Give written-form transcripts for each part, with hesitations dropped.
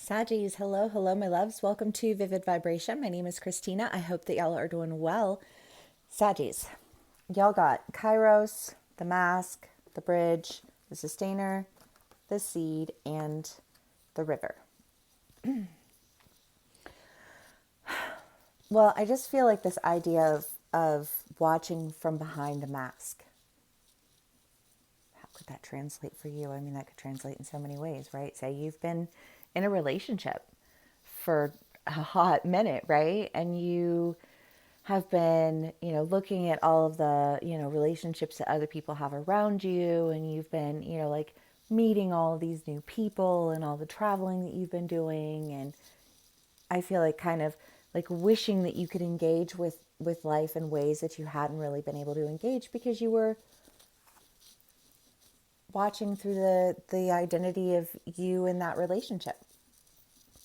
Sagis, hello, hello, my loves. Welcome to Vivid Vibration. My name is Christina. I hope that y'all are doing well. Sagis, y'all got Kairos, the mask, the bridge, the sustainer, the seed, and the river. Well, I just feel like this idea of watching from behind a mask. How could that translate for you? I mean, that could translate in so many ways, right? Say you've been in a relationship for a hot minute, right? And you have been, looking at all of the, relationships that other people have around you. And you've been, like meeting all of these new people and all the traveling that you've been doing. And I feel like kind of like wishing that you could engage with life in ways that you hadn't really been able to engage because you were watching through the identity of you in that relationship,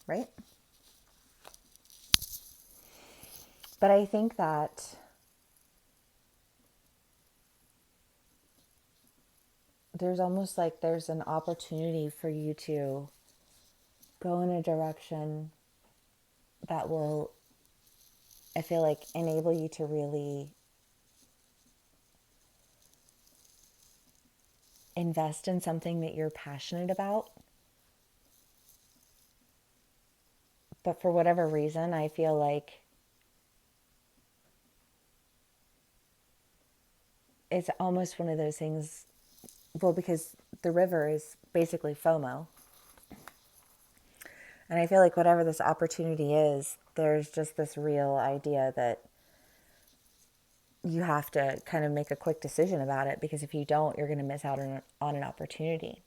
right? But I think that there's almost like there's an opportunity for you to go in a direction that will, I feel like, enable you to really invest in something that you're passionate about. But for whatever reason, I feel like it's almost one of those things. Well, because the river is basically FOMO. And I feel like whatever this opportunity is, there's just this real idea that you have to kind of make a quick decision about it, because if you don't, you're going to miss out on an opportunity.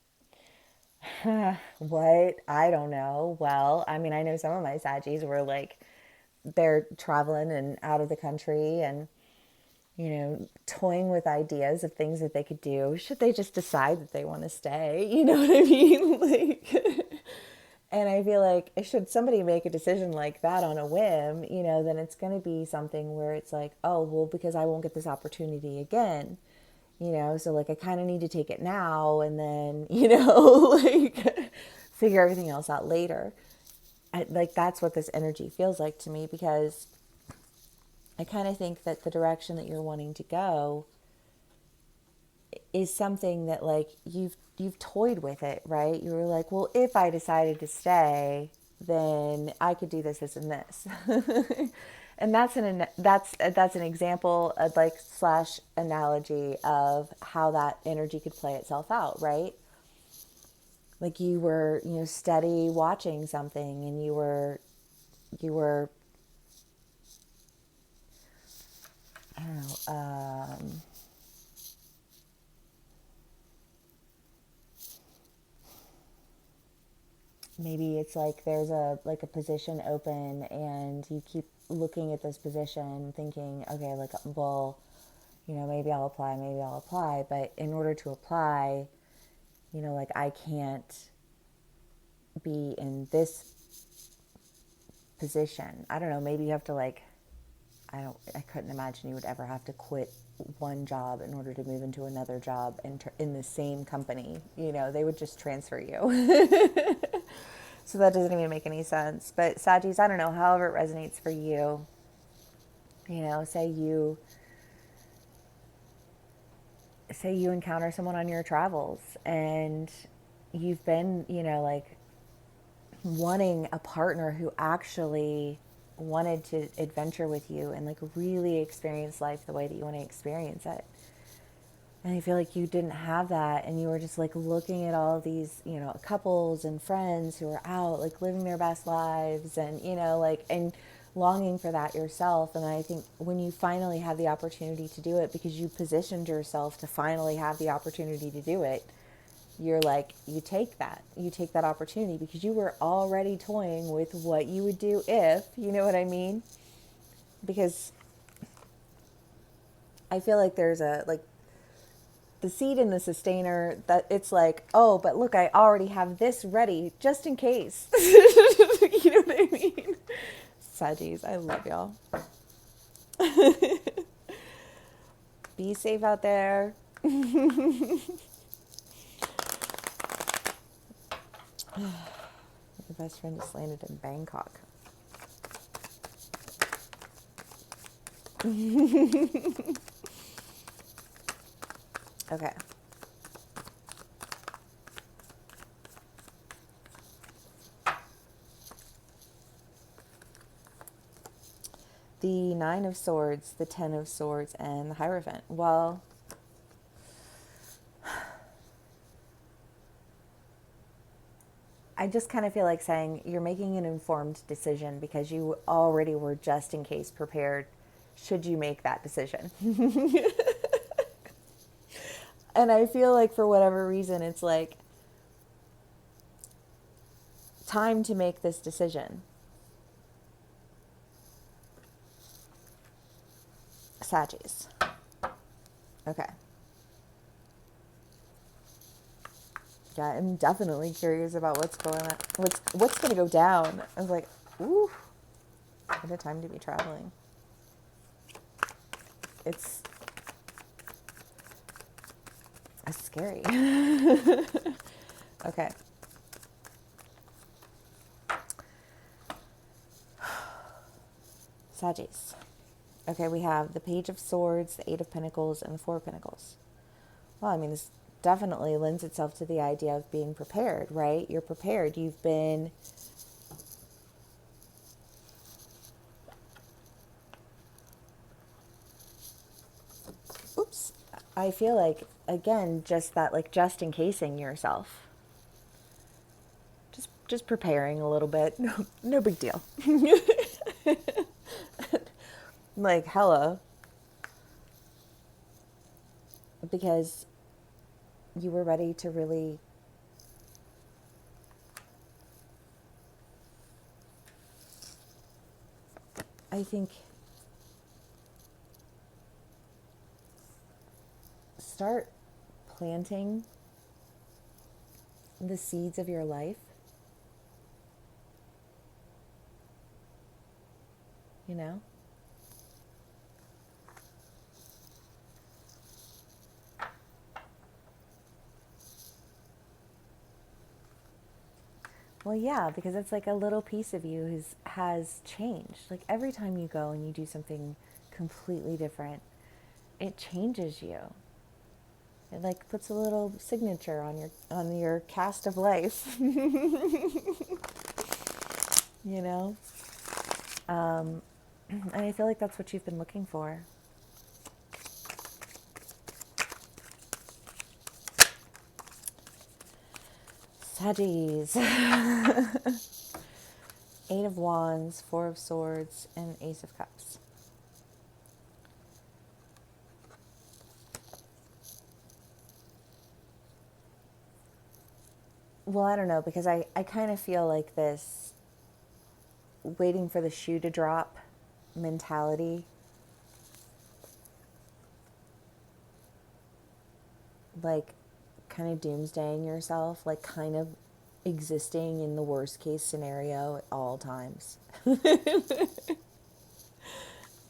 What? I don't know. Well, I mean, I know some of my Sagis were like, they're traveling and out of the country and, toying with ideas of things that they could do. Should they just decide that they want to stay? You know what I mean? And I feel like should somebody make a decision like that on a whim, then it's going to be something where it's like, oh, well, because I won't get this opportunity again, so like I kind of need to take it now and then, like figure everything else out later. Like that's what this energy feels like to me, because I kind of think that the direction that you're wanting to go is something that like you've toyed with it, right? You were like, well, if I decided to stay, then I could do this, and this. And that's an example, like slash analogy of how that energy could play itself out, right? Like you were, steady watching something, and you were I don't know, maybe it's like there's a position open, and you keep looking at this position thinking, okay, like, well, maybe I'll apply, but in order to apply, like I can't be in this position. I don't know, maybe you have to like, I couldn't imagine you would ever have to quit one job in order to move into another job in the same company. They would just transfer you. So that doesn't even make any sense. But Sagis, I don't know, however it resonates for you, say you encounter someone on your travels, and you've been, like wanting a partner who actually wanted to adventure with you and like really experience life the way that you want to experience it. And I feel like you didn't have that, and you were just like looking at all of these, couples and friends who are out like living their best lives, and like, and longing for that yourself. And I think when you finally have the opportunity to do it, because you positioned yourself to finally have the opportunity to do it, you're like, you take that opportunity, because you were already toying with what you would do if, you know what I mean? Because I feel like there's a like the seed and the sustainer, that it's like, oh, but look, I already have this ready just in case. You know what I mean? Sagis, I love y'all. Be safe out there. Your best friend just landed in Bangkok. Okay. The Nine of Swords, the Ten of Swords, and the Hierophant. Well, I just kind of feel like saying you're making an informed decision because you already were just in case prepared should you make that decision. And I feel like for whatever reason, it's like time to make this decision. Saggies. Okay. Yeah, I'm definitely curious about what's going on. What's going to go down. I was like, ooh, what a time to be traveling. It's scary. Okay. Saggies. Okay, we have the Page of Swords, the Eight of Pentacles, and the Four of Pentacles. Well, I mean, this definitely lends itself to the idea of being prepared, right? You're prepared. You've been... Oops. I feel like, again, just that, like, just in casing yourself. Just preparing a little bit. No big deal. Like, hello. Because you were ready to really I think start planting the seeds of your life. You know? Well, yeah, because it's like a little piece of you has changed. Like every time you go and you do something completely different, it changes you. It like puts a little signature on your cast of life. You know? And I feel like that's what you've been looking for. Saggies. Eight of Wands, Four of Swords, and Ace of Cups. Well, I don't know, because I kind of feel like this waiting for the shoe to drop mentality. Like kind of doomsdaying yourself, like kind of existing in the worst case scenario at all times.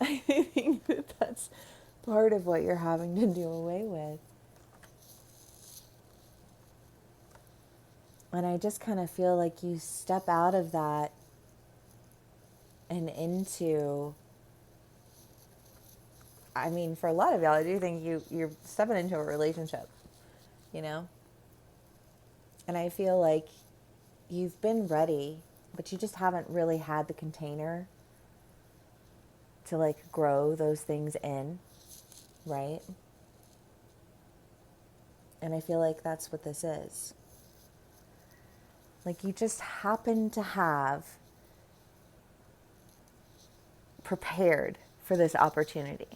I think that's part of what you're having to do away with. And I just kind of feel like you step out of that and into, I mean, for a lot of y'all, I do think you're stepping into a relationship, you know? And I feel like you've been ready, but you just haven't really had the container to like grow those things in, right? And I feel like that's what this is. Like you just happen to have prepared for this opportunity.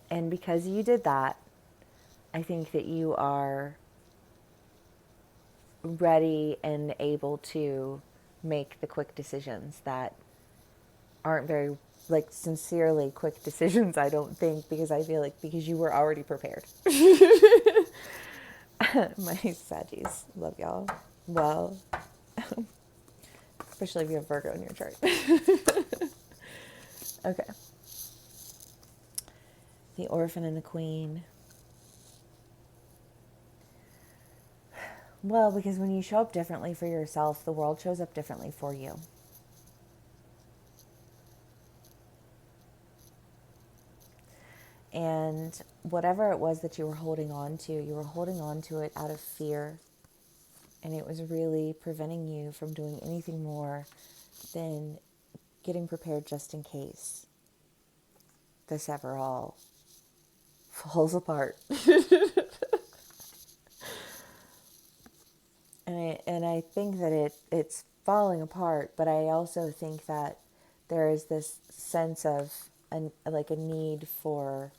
And because you did that, I think that you are ready and able to make the quick decisions that aren't very, like, sincerely quick decisions, I don't think, because I feel like because you were already prepared. My Saggies, love y'all. Well, especially if you have Virgo in your chart. Okay. The Orphan and the Queen. Well, because when you show up differently for yourself, the world shows up differently for you. And whatever it was that you were holding on to, you were holding on to it out of fear. And it was really preventing you from doing anything more than getting prepared just in case this ever all falls apart. And I think that it's falling apart, but I also think that there is this sense of like a need for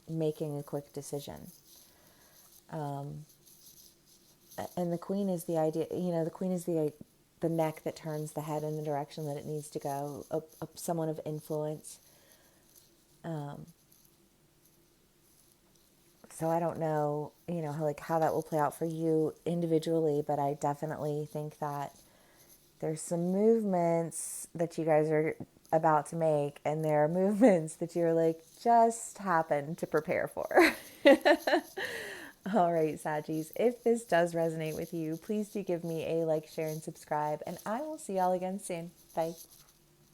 making a quick decision. And the queen is the idea, the queen is the neck that turns the head in the direction that it needs to go, someone of influence. So I don't know, how that will play out for you individually, but I definitely think that there's some movements that you guys are about to make, and there are movements that you're like just happen to prepare for. All right, Saggies, if this does resonate with you, please do give me a like, share, and subscribe, and I will see y'all again soon. Bye.